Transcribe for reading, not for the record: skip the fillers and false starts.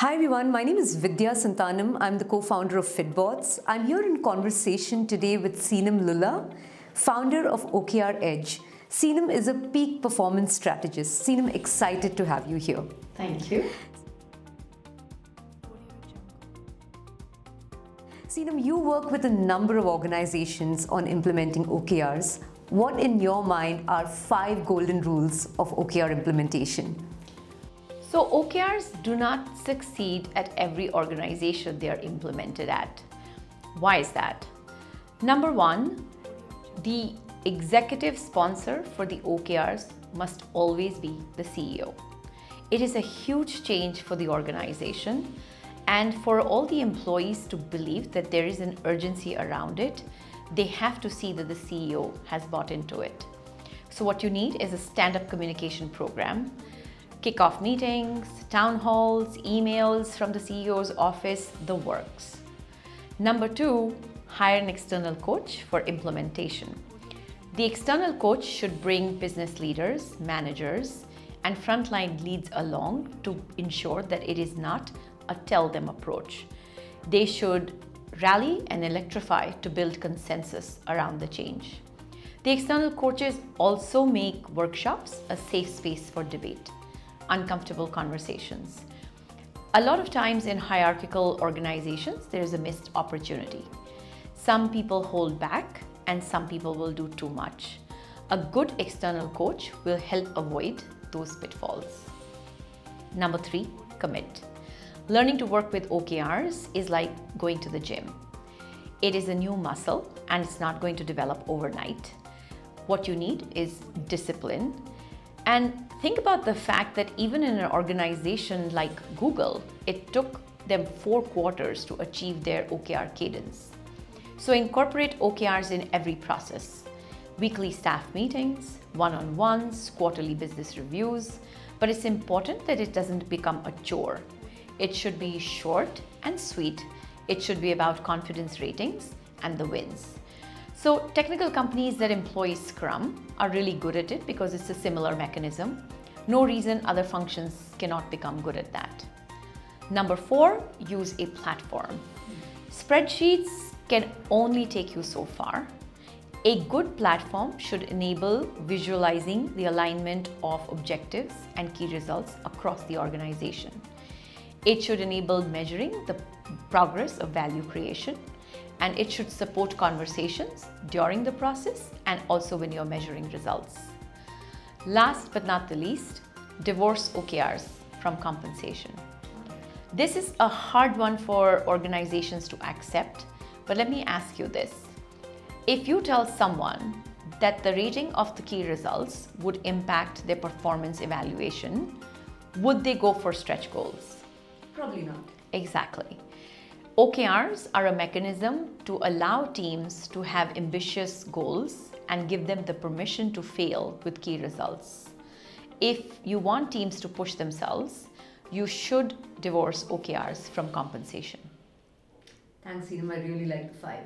Hi everyone, my name is Vidya Santanam. I'm the co-founder of Fitbots. I'm here in conversation today with Seenam Lulla, founder of OKR Edge. Seenam is a peak performance strategist. Seenam, excited to have you here. Thank you. Seenam, you work with a number of organizations on implementing OKRs. What in your mind are 5 golden rules of OKR implementation? So OKRs do not succeed at every organization they are implemented at. Why is that? Number one, the executive sponsor for the OKRs must always be the CEO. It is a huge change for the organization, and for all the employees to believe that there is an urgency around it, they have to see that the CEO has bought into it. So what you need is a stand-up communication program, kick-off meetings, town halls, emails from the CEO's office, the works. Number two, hire an external coach for implementation. The external coach should bring business leaders, managers, and frontline leads along to ensure that it is not a tell them approach. They should rally and electrify to build consensus around the change. The external coaches also make workshops a safe space for debate, uncomfortable conversations. A lot of times in hierarchical organizations, there's a missed opportunity. Some people hold back and some people will do too much. A good external coach will help avoid those pitfalls. Number 3, commit. Learning to work with OKRs is like going to the gym. It is a new muscle and it's not going to develop overnight. What you need is discipline. And think about the fact that even in an organization like Google, it took them 4 quarters to achieve their OKR cadence. So incorporate OKRs in every process. Weekly staff meetings, one-on-ones, quarterly business reviews, but it's important that it doesn't become a chore. It should be short and sweet. It should be about confidence ratings and the wins. So technical companies that employ Scrum are really good at it because it's a similar mechanism. No reason other functions cannot become good at that. Number 4, use a platform. Spreadsheets can only take you so far. A good platform should enable visualizing the alignment of objectives and key results across the organization. It should enable measuring the progress of value creation, and it should support conversations during the process and also when you're measuring results. Last but not the least, divorce OKRs from compensation. This is a hard one for organizations to accept, but let me ask you this. If you tell someone that the rating of the key results would impact their performance evaluation, would they go for stretch goals? Probably not. Exactly. OKRs are a mechanism to allow teams to have ambitious goals and give them the permission to fail with key results. If you want teams to push themselves, you should divorce OKRs from compensation. Thanks, Seenam. I really like the 5.